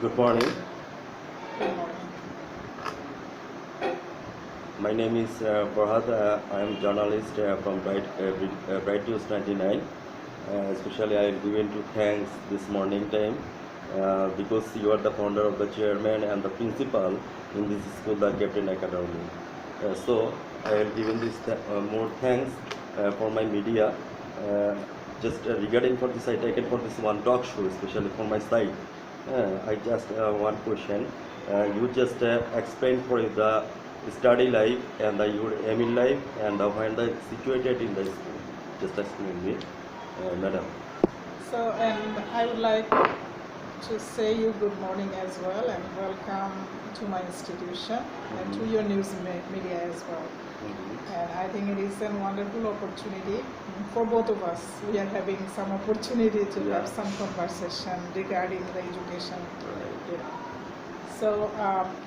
Good morning. Good morning. My name is Farhad. I am journalist from Bright News 99. Especially I am given to thanks this morning time because you are the founder of the chairman and the principal in this school, the Captain Academy. So I have given this more thanks for my media. Just regarding for this, I taken for this one talk show, especially for my side. I just one question. You just explain for the study life and your aim in life and when the situated in the school. Just explain me, madam. So, and I would like to say you good morning as well and welcome to my institution and to your news media as well. And I think it is a wonderful opportunity for both of us. We are having some opportunity to have some conversation regarding the education. You know. So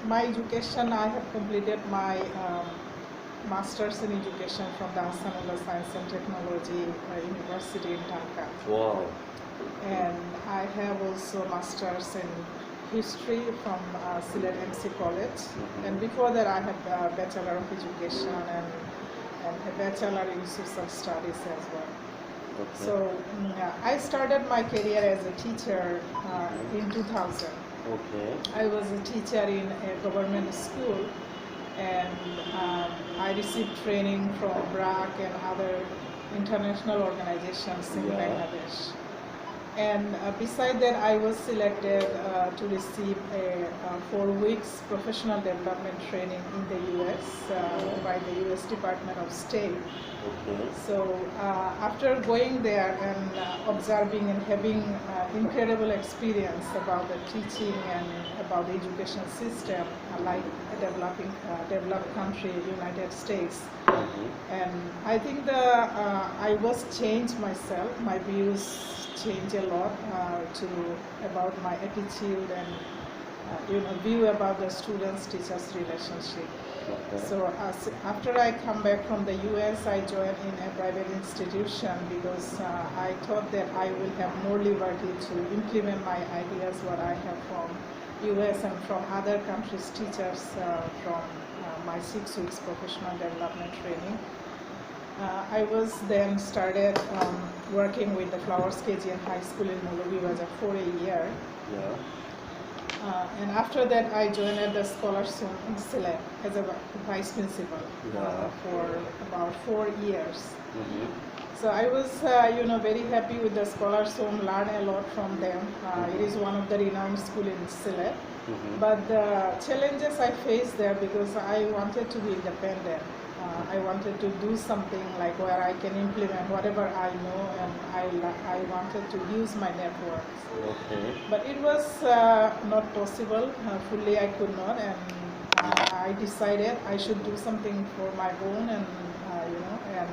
my education, I have completed my Masters in Education from the Ahsanullah Science and Technology University in Dhaka. Wow. And I have also Masters in History from SYLHET MC College. And before that I have a Bachelor of Education and a Bachelor in Social Studies as well. Okay. So I started my career as a teacher in 2000. Okay. I was a teacher in a government school, and I received training from BRAC and other international organizations in Bangladesh. And beside that, I was selected to receive a 4 weeks professional development training in the US by the US Department of State. Okay. So after going there and observing and having incredible experience about the teaching and about the education system, like a developed country, United States, and I think I was changed myself. My views changed a lot about my attitude and view about the students-teachers relationship. Okay. So after I come back from the US, I joined in a private institution because I thought that I will have more liberty to implement my ideas, what I have from US and from other countries' teachers from my 6 weeks professional development training. I was then started working with the Flowers KGN High School in Mosamod for a year. Yeah. And after that, I joined the Scholars Home in SYLHET as a vice principal for about 4 years. So I was, very happy with the Scholars Home, learned a lot from them. It is one of the renowned schools in SYLHET. But the challenges I faced there because I wanted to be independent. I wanted to do something like where I can implement whatever I know, and I wanted to use my networks. Okay. But it was not possible. Fully I could not, and I decided I should do something for my own. And and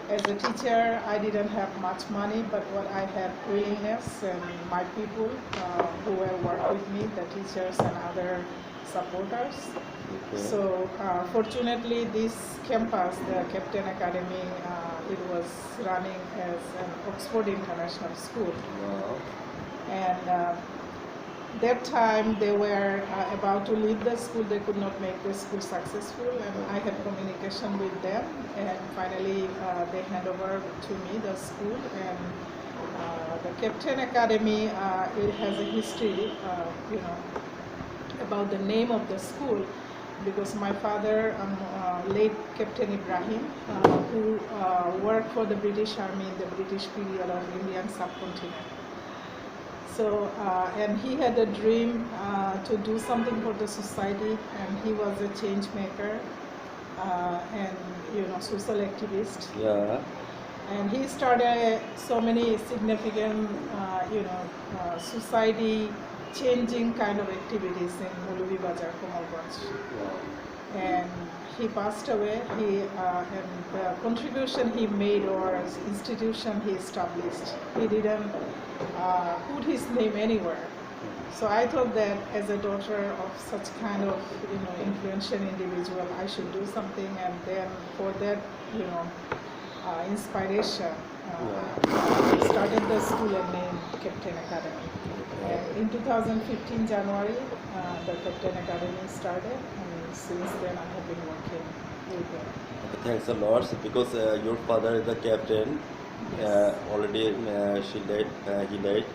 as a teacher, I didn't have much money, but what I had willingness and my people who were working with me, the teachers and other supporters. Okay. So fortunately, this campus, the Captain Academy, it was running as an Oxford International School. Wow. And that time they were about to leave the school. They could not make the school successful, and I had communication with them. And finally, they hand over to me the school. And the Captain Academy, it has a history, about the name of the school. Because my father, late Captain Ibrahim, who worked for the British Army in the British period of Indian subcontinent. So, and he had a dream to do something for the society, and he was a change maker and social activist. Yeah. And he started so many significant, society changing kind of activities in Mulubi Bazar, Komalganj. Wow. And he passed away. And the contribution he made or institution he established, he didn't put his name anywhere. So I thought that as a daughter of such kind of influential individual, I should do something, and then for that inspiration, I started the school and named Captain Academy. And in 2015 January, the Captain Academy started, and since then I have been working with them. Okay, thanks a lot. Because your father is the captain. Yes. Already he led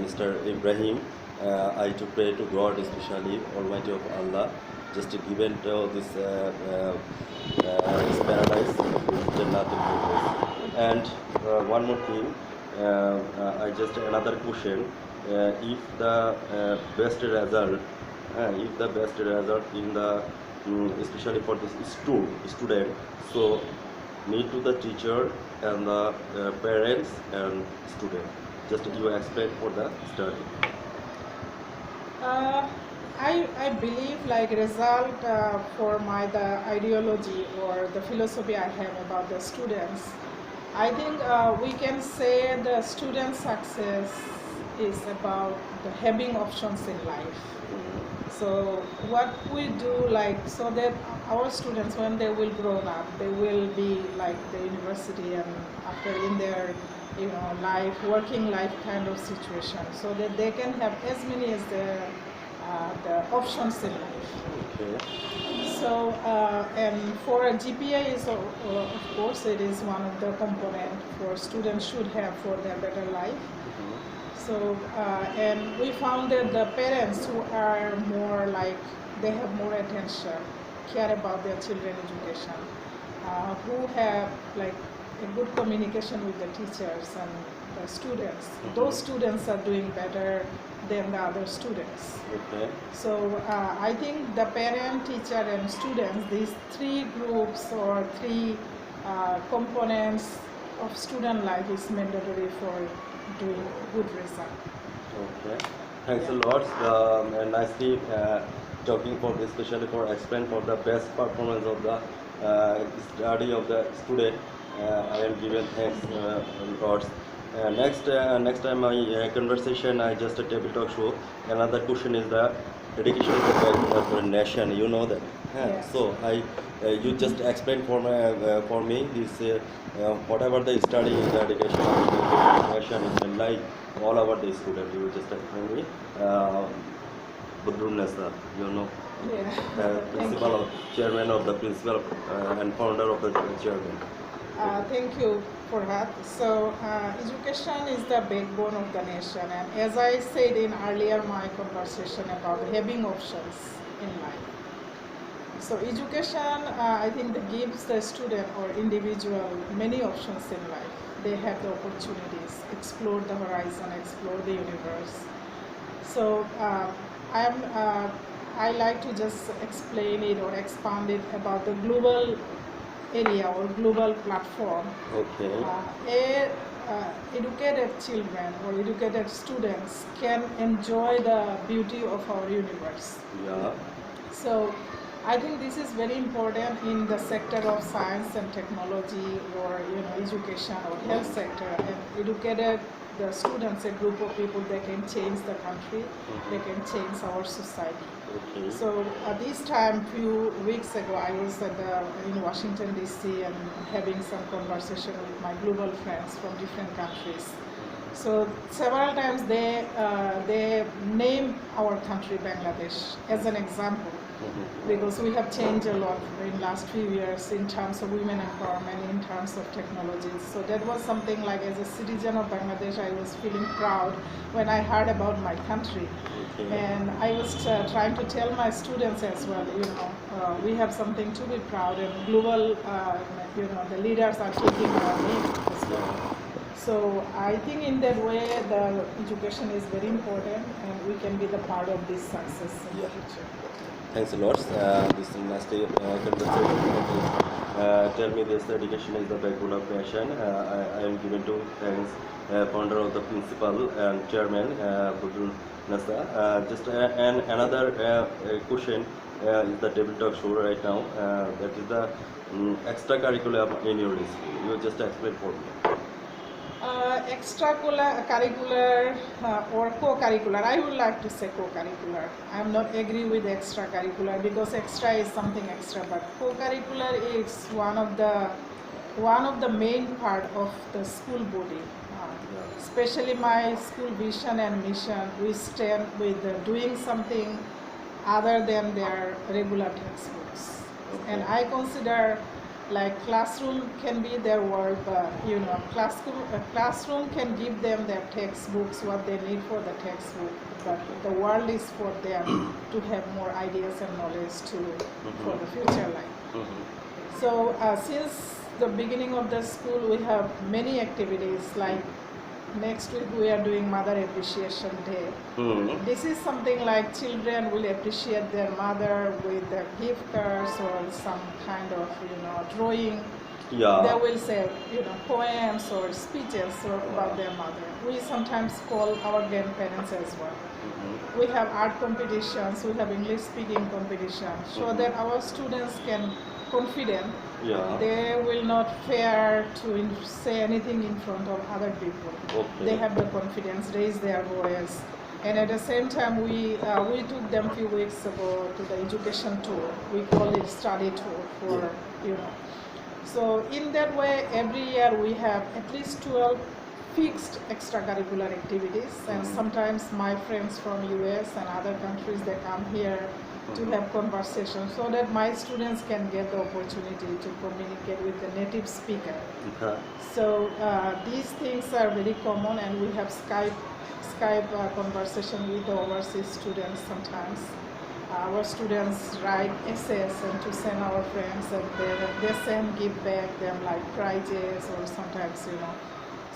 Mr. Ibrahim. I to pray to God, especially Almighty of Allah, just to give it this this paradise, this Jannatul Firdaus. And one more thing, I just another question. If the best result, in the especially for this student, so need to the teacher and the parents and student. Just you explain for the study. I believe like result for the ideology or the philosophy I have about the students. I think we can say the student success is about the having options in life. So what we do, like, so that our students, when they will grow up, they will be like the university and after in their life, working life kind of situation, so that they can have as many as the options in life. Okay. So and for a GPA is of course it is one of the component for students should have for their better life. So and we found that the parents who are more like they have more attention, care about their children education, who have like a good communication with the teachers and the students. Those students are doing better than the other students. Okay. So I think the parent, teacher and students, these three groups or three components of student life is mandatory for doing good result. Okay. Thanks a lot. Nicely talking for this, especially for explain for the best performance of the study of the student. I am given thanks lots. Next time my conversation, I just a table talk show. Another question is the education is the backbone of the nation. You know that. Yes. So you just explain for me this whatever the study in the education of the nation is in life all over the student. You just explain me. Bodrunnesa, you know. Yeah. Principal, chairman of the principal and founder of the chairman. Thank you for that. So education is the backbone of the nation, and as I said in earlier my conversation about having options in life. So education, I think that gives the student or individual many options in life. They have the opportunities, explore the horizon, explore the universe. So I like to just explain it or expand it about the global area or global platform. Okay. Educated children or educated students can enjoy the beauty of our universe. Yeah. So I think this is very important in the sector of science and technology or education or health sector. And educated the students, a group of people, they can change the country, they can change our society. Okay. So this time, few weeks ago, I was in Washington DC and having some conversation with my global friends from different countries. So several times they name our country Bangladesh as an example, because we have changed a lot in last few years in terms of women empowerment, in terms of technology. So that was something like, as a citizen of Bangladesh, I was feeling proud when I heard about my country. And I was trying to tell my students as well, we have something to be proud, and global, the leaders are taking our name as well. So I think in that way, the education is very important, and we can be the part of this success in the future. Thanks a lot. This is nicely conversation. Tell me this education is the backbone of nation. I am given to thanks founder of the principal and chairman Bodrunnesa. Just and another question is the table talk show right now. That is the extracurricular in your school. You just explain for me. Extracurricular or co-curricular, I would like to say co-curricular. I am not agree with extracurricular, because extra is something extra, but co-curricular is one of the one of the main part of the school body. Especially my school vision and mission, we stand with doing something other than their regular textbooks. Okay. And I consider like classroom can be their world, but classroom can give them their textbooks, what they need for the textbook, but the world is for them to have more ideas and knowledge for the future life. So since the beginning of the school, we have many activities. Like next week we are doing Mother Appreciation Day. This is something like children will appreciate their mother with their gift cards or some kind of drawing. They will say poems or speeches about their mother. We sometimes call our grandparents as well. We have art competitions, we have English speaking competitions, so that our students can confident. They will not fear to say anything in front of other people. They have the confidence, raise their voice. And at the same time, we took them a few weeks ago to the education tour. We call it study tour for So in that way, every year we have at least 12 fixed extracurricular activities, and sometimes my friends from US and other countries, they come here to have conversations so that my students can get the opportunity to communicate with the native speaker. So these things are very common, and we have Skype conversation with the overseas students sometimes. Our students write essays and to send our friends, and they give back them like prizes or sometimes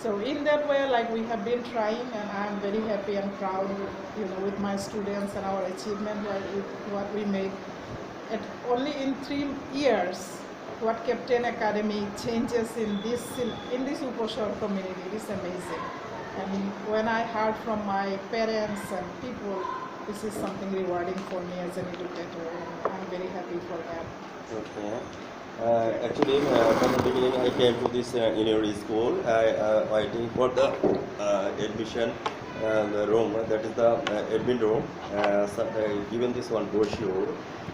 So in that way, like we have been trying, and I am very happy and proud, with my students and our achievement, what we made. And only in 3 years, what Captain Academy changes in this UPOSHOHOR community is amazing. And when I heard from my parents and people, this is something rewarding for me as an educator, and I'm very happy for that. Okay. Actually, from the beginning, I came to this Inuri school. I waiting for the admission room. That is the admin room. Given this one brochure,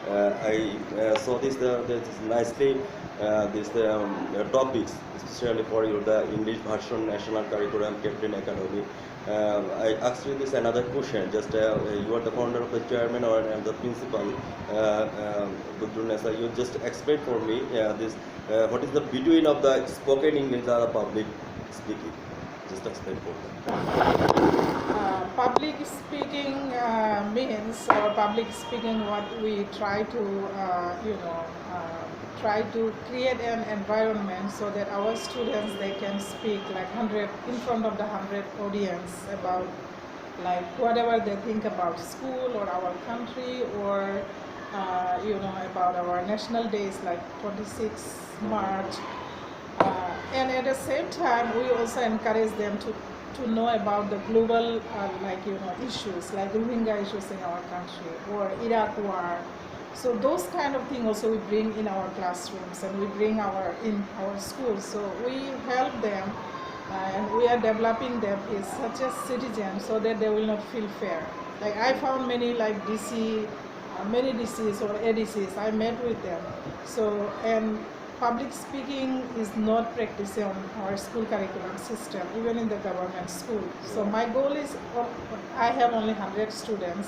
I saw this nicely. This topics, especially for the English version, national curriculum, Captain Academy. I asked you this another question. Just you are the founder of the chairman or the principal, Bodrunnesa. You just explain for me this. What is the between of the spoken English and the public speaking? Just explain for me. Public speaking means, or public speaking, what we try to create an environment so that our students, they can speak like in front of the 100 audience about like whatever they think about school or our country, or about our national days like 26 March. And at the same time, we also encourage them to know about the global issues like Rohingya issues in our country or Iraq war. So those kind of things also we bring in our classrooms, and we bring in our schools. So we help them, and we are developing them as such a citizen so that they will not feel fear. Like I found many like many DCs or ADCs, I met with them. So, and public speaking is not practiced on our school curriculum system, even in the government school. So my goal is, I have only 100 students,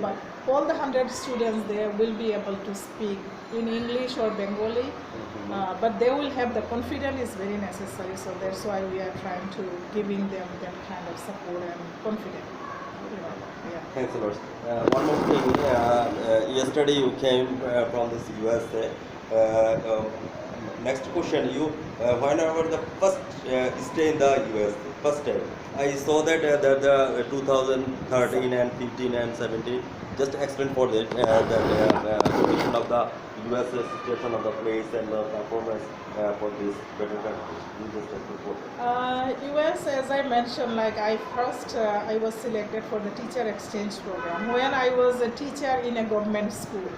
but all the 100 students there will be able to speak in English or Bengali, but they will have the confidence is very necessary. So that's why we are trying to giving them that kind of support and confidence. Thanks a lot. One more thing. Yesterday you came from this USA. Next question, you whenever the first stay in the US, first time, I saw that the 2013 and 15 and 17. Just explain for that the condition of the US situation of the place and the performance for this better country. You just explain for that. US, as I mentioned, like I was selected for the teacher exchange program when I was a teacher in a government school.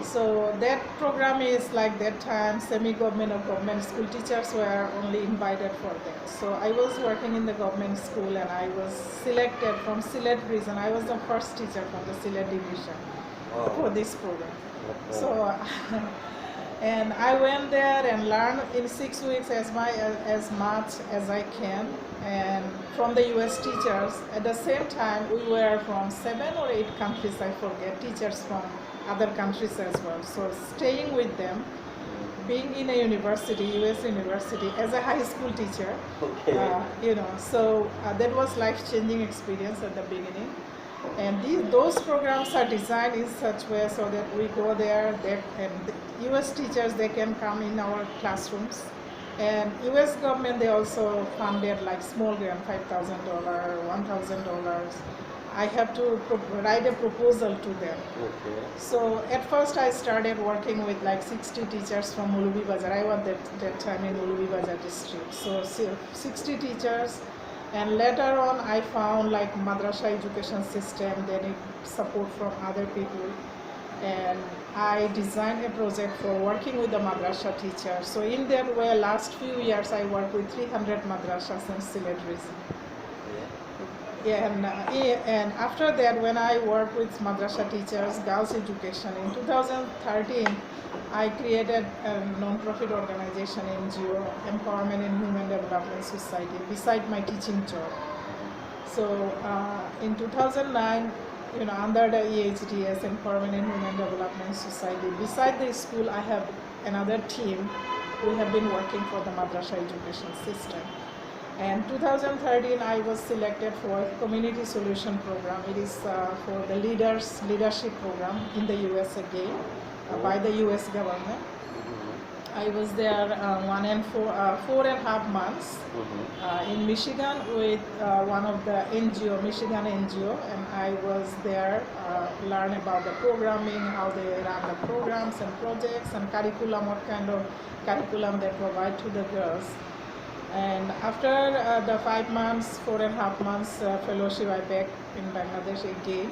So that program is like that time semi-government or government school teachers were only invited for that. So I was working in the government school, and I was selected from SYLHET region. I was the first teacher from the SYLHET division for this program. So And I went there and learned in 6 weeks as much as I can, and from the US teachers. At the same time, we were from 7 or 8 countries, I forget, teachers from other countries as well. So staying with them, being in a university, US university, as a high school teacher, Okay. so that was life-changing experience at the beginning. And those programs are designed in such way so that we go there, and the US teachers, they can come in our classrooms. And US government, they also funded like small grant, $5,000, $1,000. I have to write a proposal to them. Okay. So at first I started working with like 60 teachers from Ulubi Bazar. I was that time in Ulubi Bazar district. So 60 teachers, and later on I found like madrasa education system, they need support from other people. And I designed a project for working with the madrasa teachers. So in that way, last few years I worked with 300 madrasas in Sylhet region. Yeah, and after that, when I worked with madrasa teachers, girls education, in 2013, I created a non-profit organization, NGO, Empowerment and Human Development Society, beside my teaching job. So in 2009, under the EHDS, Empowerment and Human Development Society, beside the school, I have another team. We have been working for the madrasa education system. And 2013, I was selected for Community Solution Program. It is for the leadership program in the US again, by the US government. I was there 4.5 months in Michigan with one of the NGO, Michigan NGO, and I was there learn about the programming, how they run the programs and projects and curriculum, what kind of curriculum they provide to the girls. And after the 5 months, 4.5 months fellowship, I back in Bangladesh again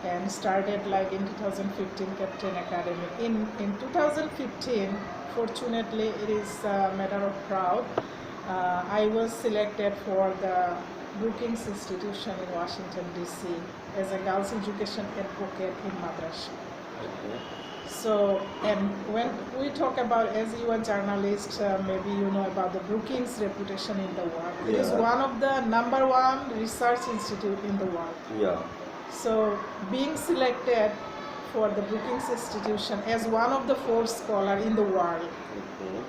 and started like in 2015 Captain Academy. In 2015, fortunately, it is a matter of proud. I was selected for the Brookings Institution in Washington, D.C. as a girls' education advocate in madrasa. Okay. So, and when we talk about, as you are a journalist, maybe you know about the Brookings reputation in the world. It is one of the #1 research institute in the world. Yeah. So, being selected for the Brookings institution as one of the 4 scholars in the world,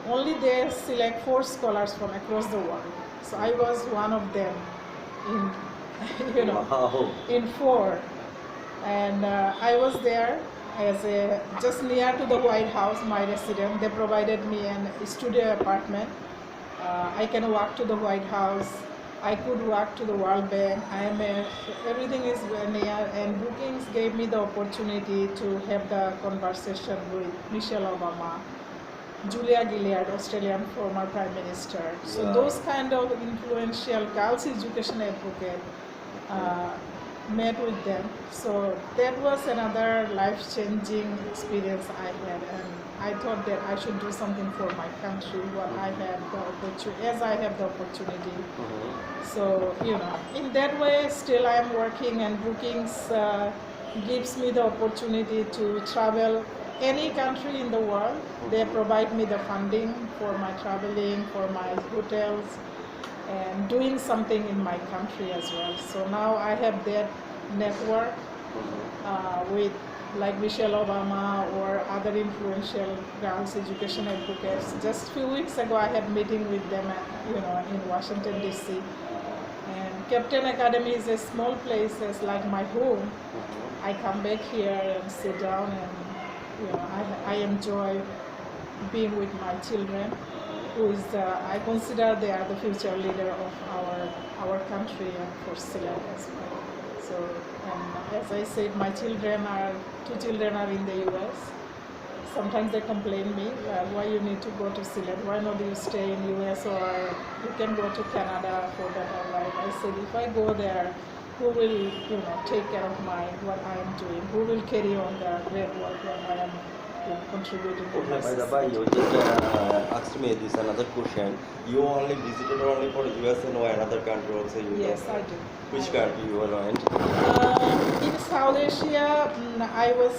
only they select 4 scholars from across the world. So I was one of them in, Wow. in 4, and I was there as just near to the White House, my residence. They provided me a studio apartment. I can walk to the White House. I could walk to the World Bank. Everything is near, and Brookings gave me the opportunity to have the conversation with Michelle Obama, Julia Gillard, Australian former Prime Minister. So Wow. those kind of influential girls' education advocate met with them. So that was another life-changing experience I had, and I thought that I should do something for my country when I had the opportunity, as I have the opportunity. So in that way, still I am working, and Brookings gives me the opportunity to travel any country in the world. They provide me the funding for my traveling, for my hotels, and doing something in my country as well. So now I have that network with like Michelle Obama or other influential girls' education advocates. Just a few weeks ago, I had meeting with them in Washington, D.C. And Captain Academy is a small place, it's like my home. I come back here and sit down, and I enjoy being with my children, who is I consider they are the future leader of our country and for Sylhet as well. So, and as I said, my 2 children are in the US. Sometimes they complain me, why you need to go to Sylhet? Why not you stay in US, or you can go to Canada for better life? I said, if I go there, who will take care of what I am doing? Who will carry on the great work that I am contributing to my Okay, by the way, you just asked me this another question. You only visited only for US and or another country also? Yes, I do. Which country you were in? In South Asia, I was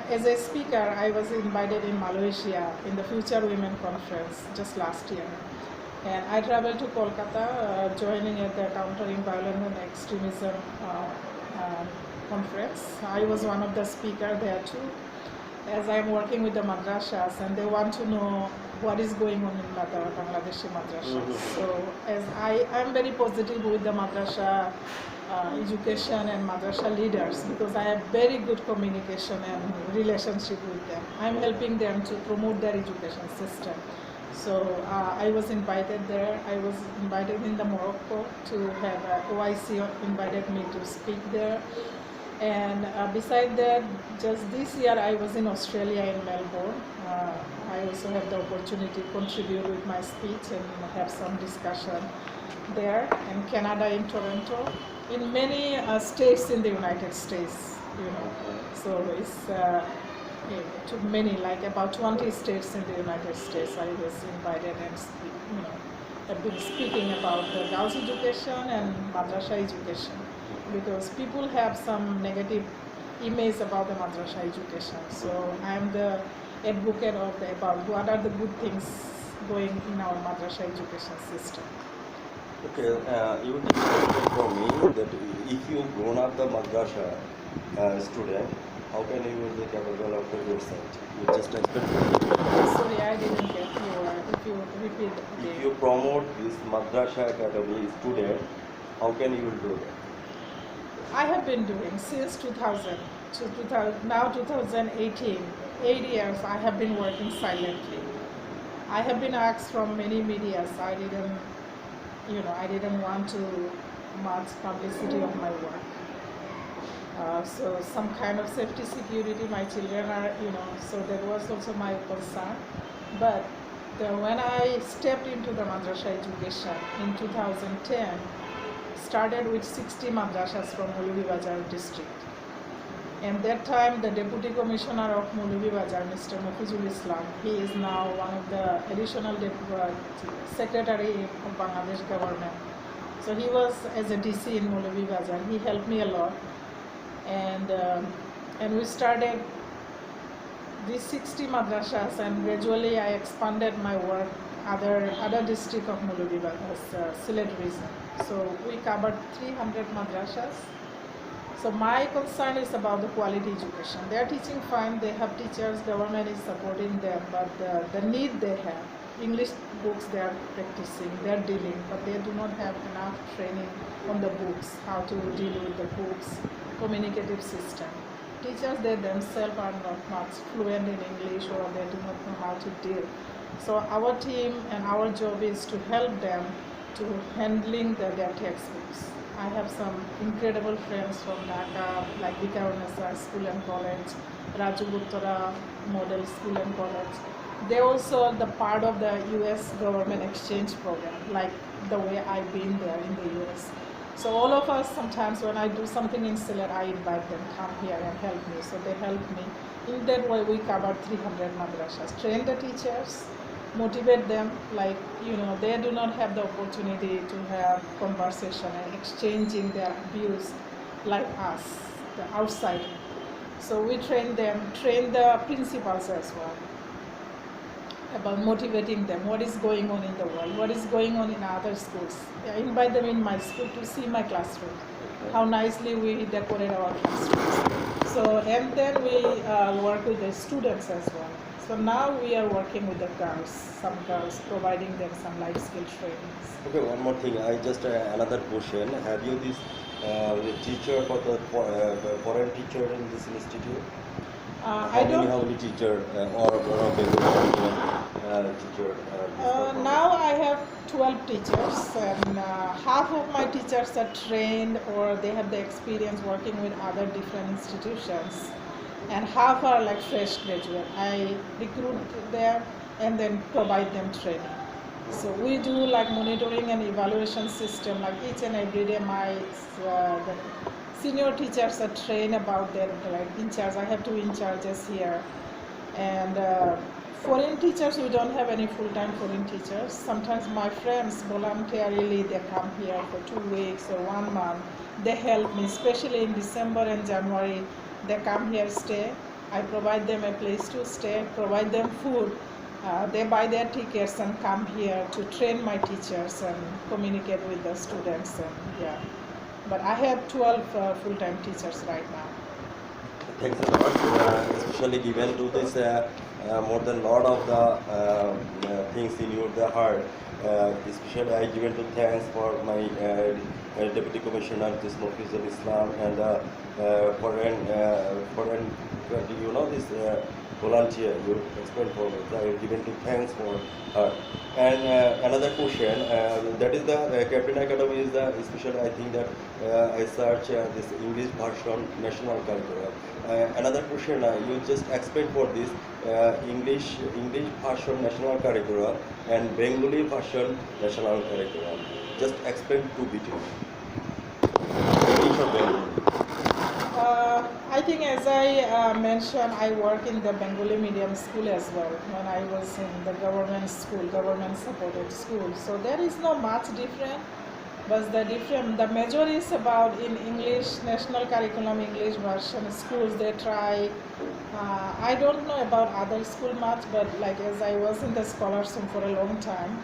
as a speaker, I was invited in Malaysia in the Future Women Conference just last year. And I traveled to Kolkata, joining at the Countering Violence and Extremism conference. I was one of the speakers there too, as I'm working with the madrasas, and they want to know what is going on in Bangladeshi madrasas. So as I am very positive with the madrasa education and madrasa leaders, because I have very good communication and relationship with them. I'm helping them to promote their education system. So I was invited there. I was invited in the Morocco to have OIC invited me to speak there. And beside that, just this year I was in Australia in Melbourne. I also had the opportunity to contribute with my speech and have some discussion there. And Canada in Toronto, in many states in the United States, you know. So it's to many, like about 20 states in the United States. I was invited and I've been speaking about the girls' education and madrasa education, because people have some negative image about the madrasa education. So I am the advocate of about what are the good things going in our madrasa education system. Okay, you would explain for me that if you grown up the madrasa student, how can you be capable of the good side? You just explain. Sorry, I didn't get you. If you repeat. Okay. If you promote this madrasa academy student, how can you do that? I have been doing since 2000 to 2000, now 2018, 8 years I have been working silently. I have been asked from many medias. I didn't want to much publicity of my work. So some kind of safety security, my children are, so that was also my concern. But when I stepped into the madrasa education in 2010, started with 60 madrasas from Moulubibazar district. And that time the Deputy Commissioner of Moulubibazar, Mr. Mafizul Islam, he is now one of the additional Secretary of Bangladesh government. So he was as a DC in Moulubibazar. He helped me a lot. And we started these 60 madrasas, and gradually I expanded my work other district of Moulubibazar, SYLHET region. So we covered 300 madrasas. So my concern is about the quality education. They are teaching fine, they have teachers, government is supporting them, but the need they have, English books they are practicing, they are dealing, but they do not have enough training on the books, how to deal with the books, communicative system. Teachers, they themselves are not much fluent in English, or they do not know how to deal. So our team and our job is to help them to handling their textbooks. I have some incredible friends from Dhaka, like Bodrunnesa School and College, Rajugutara Model School and College. They also the part of the US government exchange program, like the way I've been there in the US. So all of us, sometimes when I do something in SYLHET, I invite them, come here and help me. So they help me. In that way, we covered 300 madrasas, train the teachers, motivate them, like, they do not have the opportunity to have conversation and exchanging their views like us, the outside. So we train them, train the principals as well, about motivating them, what is going on in the world, what is going on in other schools. I invite them in my school to see my classroom, how nicely we decorate our classrooms. So, and then we work with the students as well. So now we are working with the girls, some girls, providing them some life skill trainings. Okay, one more thing. I just another question. Have you this teacher for the foreign teacher in this institute? I don't. How many teacher or teacher? Now I have 12 teachers, and half of my teachers are trained or they have the experience working with other different institutions, and half are like fresh graduate. I recruit them and then provide them training. So we do like monitoring and evaluation system, like each and every day the senior teachers are trained about their in charge. I have 2 in charges here, and foreign teachers, we don't have any full-time foreign teachers. Sometimes my friends voluntarily they come here for 2 weeks or 1 month. They help me, especially in December and January. They come here, stay, I provide them a place to stay, provide them food. They buy their tickets and come here to train my teachers and communicate with the students. And yeah, but I have 12 full-time teachers right now. Thanks a lot, especially given to this more than lot of the things in your the heart. Especially I given to thanks for my Deputy Commissioner this Mufizul Islam and foreign you know this volunteer you explained for me. I have given to thanks for her. And another question that is the Captain Academy is the especially I think that I search this English version national curriculum. Another question you just explained for this English version national curriculum and Bengali version national curriculum. Just explain two details. English or Bengali? I think as I mentioned, I work in the Bengali medium school as well when I was in the government school, government supported school. So there is no much different, but the major is about in English, national curriculum, English version schools, they try, I don't know about other school much, but like as I was in the scholarship for a long time,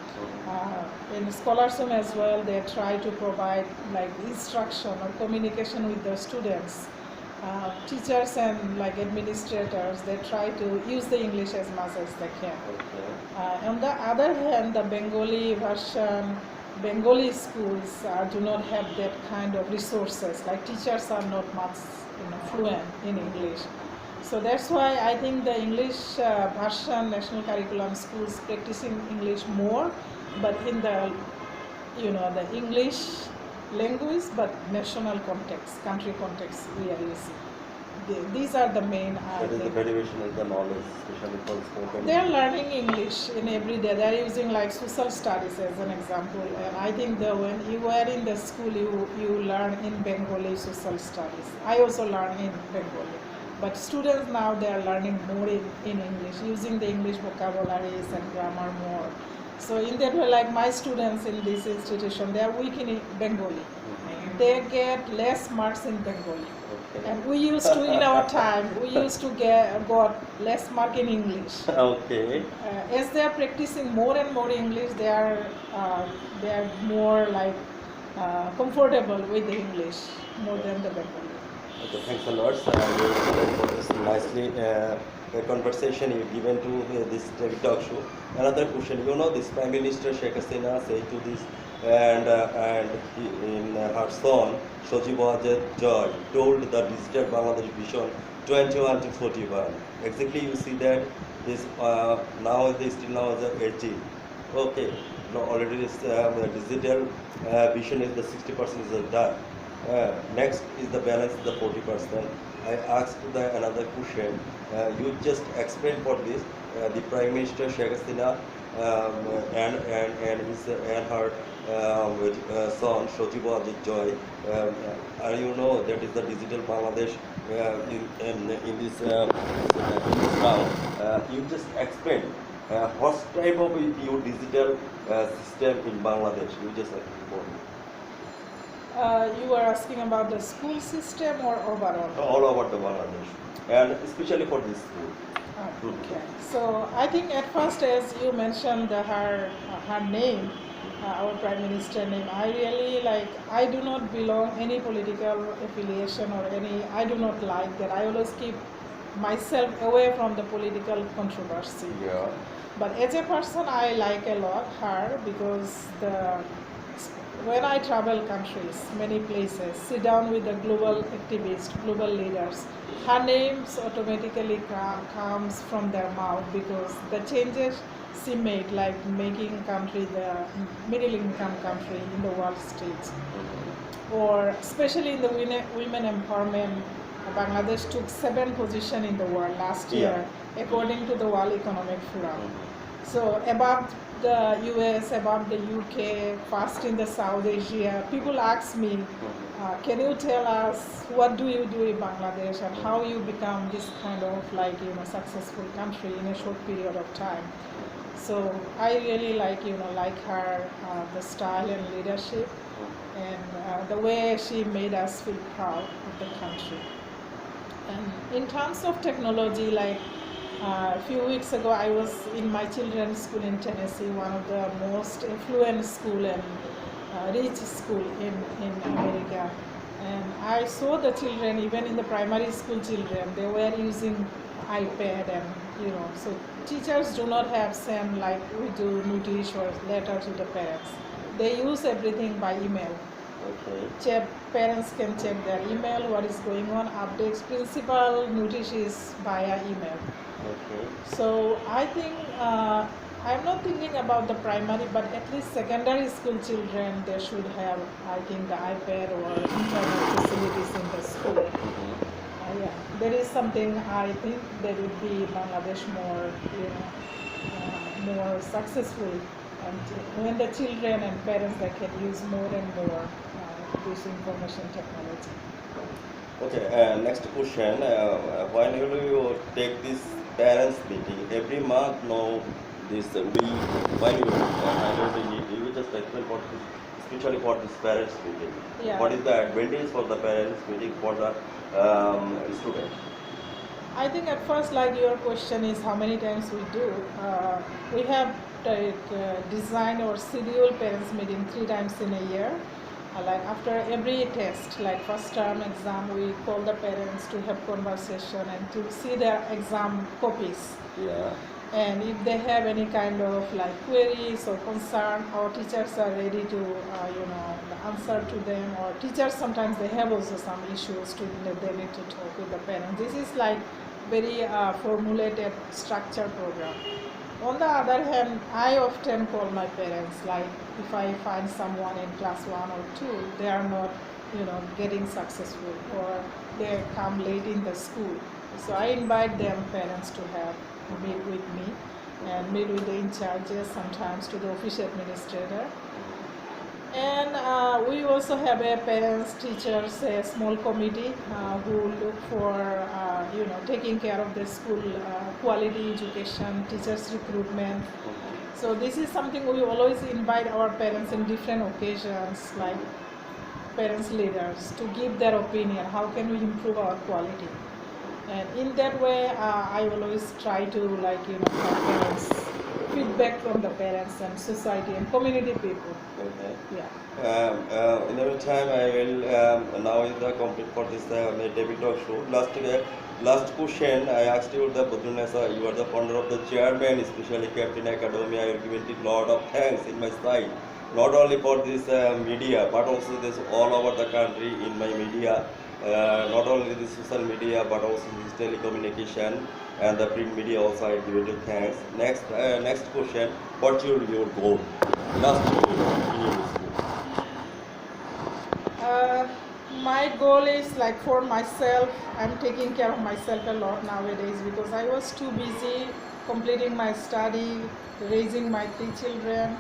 in scholarship as well, they try to provide like instruction or communication with the students. Teachers and like administrators, they try to use the English as much as they can. Okay. On the other hand, the Bengali version, Bengali schools do not have that kind of resources. Like teachers are not much fluent in English. So that's why I think the English version national curriculum schools practicing English more, but in the the English language, but national context, country context we are using. These are the main. That is the derivation of the knowledge, especially for spoken. They are learning English in every day. They are using like social studies as an example. And I think that when you were in the school, you learn in Bengali social studies. I also learn in Bengali. But students now, they are learning more in English, using the English vocabularies and grammar more. So in that way, like my students in this institution, they are weak in Bengali. They get less marks in Bengali. Okay. And we used to, in our time, we used to got less mark in English. Okay. As they are practicing more and more English, they are more like comfortable with the English more than the Bengali. Okay, thanks a lot for this nicely conversation you given to this TV talk show. Another question, this Prime Minister Sheikh Hasina said to this, and in her son Mosamod Joy told the Digital Bangladesh Vision 21 to 41. Exactly, you see that this now still now is 18. Okay, now already this digital vision is the 60% is done. Next is the balance, the 40%. I asked another question. You just explained for this. The Prime Minister Sheikh Hasina and her son Mosamod Joy. You know that is the digital Bangladesh in this round. You just explained what type of your digital system in Bangladesh. You just explained. You are asking about the school system or overall? All over the Bangladesh, and especially for this school. Okay. So I think at first, as you mentioned her name, our Prime Minister name, I really like. I do not belong any political affiliation or any. I do not like that. I always keep myself away from the political controversy. Yeah. But as a person, I like a lot her because when I travel countries, many places, sit down with the global activists, global leaders, her names automatically comes from their mouth because the changes she made, like making country the middle income country in the world stage, or especially in the women empowerment, Bangladesh took 7th position in the world last year, according to the World Economic Forum. So above the US, above the UK, first in the South Asia, people ask me, can you tell us what do you do in Bangladesh and how you become this kind of successful country in a short period of time. So I really like her, the style and leadership and the way she made us feel proud of the country. And in terms of technology, like a few weeks ago, I was in my children's school in Tennessee, one of the most affluent school and rich school in America. And I saw the children, even in the primary school children, they were using iPad and, so teachers do not have send like we do notice or letter to the parents. They use everything by email. Okay. Parents can check their email, what is going on, updates, principal notices via email. Okay. So I think I'm not thinking about the primary, but at least secondary school children, they should have, I think, the iPad or internet facilities in the school. Yeah, there is something I think that would be Bangladesh more, more successful, and when the children and parents they can use more and more this information technology. Okay, next question. When will you take this parents meeting? Every month, no, this we when you just explain what this, especially for this parents meeting. Yeah. What is the advantage for the parents meeting for the student? I think at first, like your question is how many times we do. We have designed or schedule parents meeting 3 times in a year. Like after every test, like first term exam, we call the parents to have conversation and to see their exam copies. Yeah. And if they have any kind of like queries or concern, our teachers are ready to answer to them. Or teachers sometimes they have also some issues that they need to talk with the parents. This is like very formulated structure program. On the other hand, I often call my parents, like if I find someone in class 1 or 2, they are not, getting successful or they come late in the school. So I invite them, parents, to have meet with me and meet with the in charges, sometimes to the office administrator. And we also have a parents, teachers, a small committee who look for, taking care of the school quality education, teachers recruitment. So this is something we always invite our parents in different occasions, like parents leaders, to give their opinion, how can we improve our quality. And in that way, I always try to have parents, feedback from the parents and society and community people. Okay. Yeah. In the meantime, I will now is the complete for this David Talk show. Last question I asked you, the Bodrunnesa, you are the founder of the chairman, especially Captain Academy. I will give it a lot of thanks in my side, not only for this media, but also this all over the country in my media. Not only the social media, but also this telecommunication and the print media also. I give it thanks. Next question. What's your goal? Last year. My goal is like for myself, I'm taking care of myself a lot nowadays because I was too busy completing my study, raising my 3 children,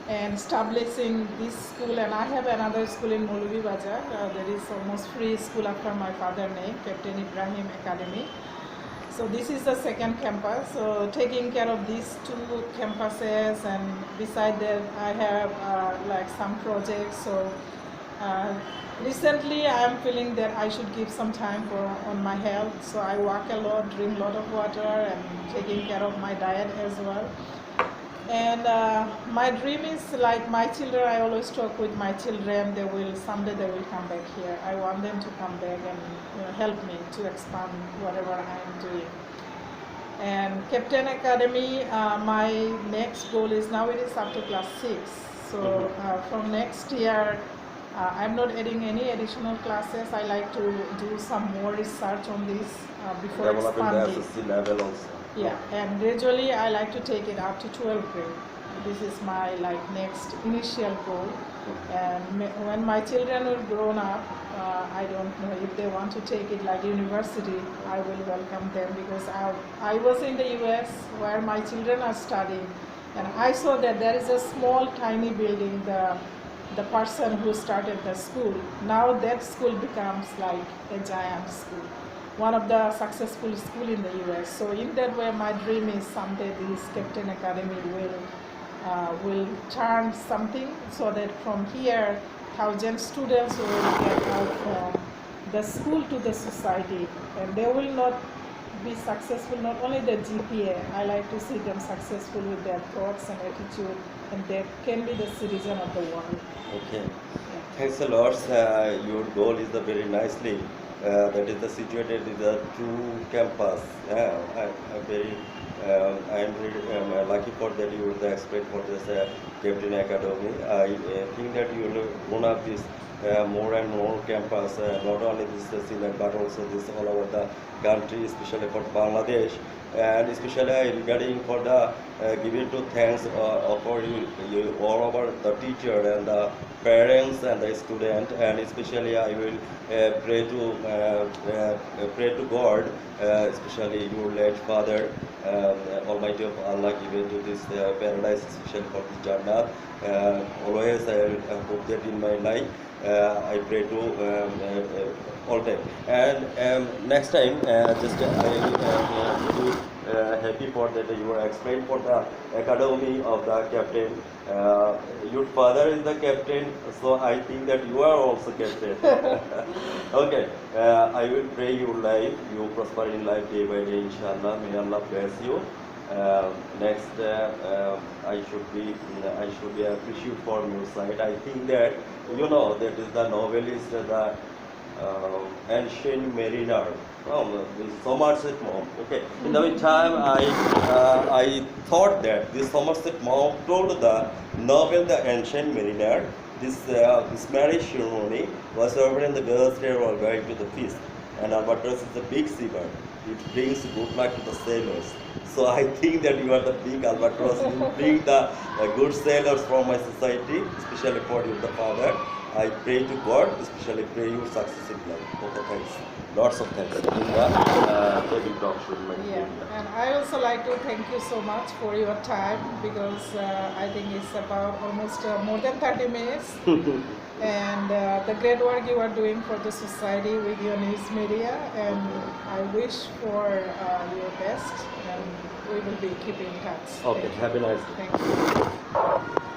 and establishing this school. And I have another school in Molubi Bazaar. There is almost free school after my father's name, Captain Ibrahim Academy. So this is the second campus. So taking care of these 2 campuses, and beside that I have like some projects. So recently I am feeling that I should give some time on my health. So I walk a lot, drink a lot of water, and taking care of my diet as well. And my dream is like my children, I always talk with my children, someday they will come back here. I want them to come back and help me to expand whatever I am doing. And Captain Academy, my next goal is, now it is up to class 6. So from next year, I'm not adding any additional classes. I like to do some more research on this before expanding. Developing the SSC level also. Yeah, and gradually I like to take it up to 12th grade. This is my next initial goal. And when my children will grown up, I don't know if they want to take it like university, I will welcome them, because I was in the US where my children are studying, and I saw that there is a small tiny building, the person who started the school, now that school becomes like a giant school, one of the successful school in the US. So in that way, my dream is someday this Captain Academy will turn something, so that from here 1,000 students will get out from the school to the society, and they will not be successful, not only the GPA. I like to see them successful with their thoughts and attitude, and they can be the citizen of the world. Okay. Yeah. Thanks a lot. Your goal is the very nicely. That is the situated in the two campus. I am very lucky for that you will expect for this Captain Academy. I think that you will open up this more and more campus, not only this SYLHET but also this all over the country, especially for Bangladesh. And especially regarding for the giving to thanks for you all over the teacher and the parents and the student, and especially I will pray to God, especially your late father, Almighty of Allah given to this paradise, especially for this Jannah. Always I will hope that in my life. I pray to all time. And next time, just I will be happy for that you are explained for the academy of the captain. Your father is the captain, so I think that you are also captain. Okay, I will pray your life, you prosper in life day by day, inshallah. May Allah bless you. Next, I should be appreciated from your side. I think that that is the novelist, the ancient mariner. Somerset Maugham. Okay. In the meantime, I thought that this Somerset Maugham told the novel The Ancient Mariner. This marriage ceremony was over when the girls there were going to the feast, and albatross is a big seabird. It brings good luck to the sailors. So I think that you are the big albatross. You bring the good sailors from my society, especially for you, the father. I pray to God, especially pray your success in life. Okay, thanks. Lots of thanks. In the table talk show. Yeah, and I also like to thank you so much for your time, because I think it's about almost more than 30 minutes. And the great work you are doing for the society with your news media, and I wish for your best, and we will be keeping in touch. Okay, have a nice day. Thank you.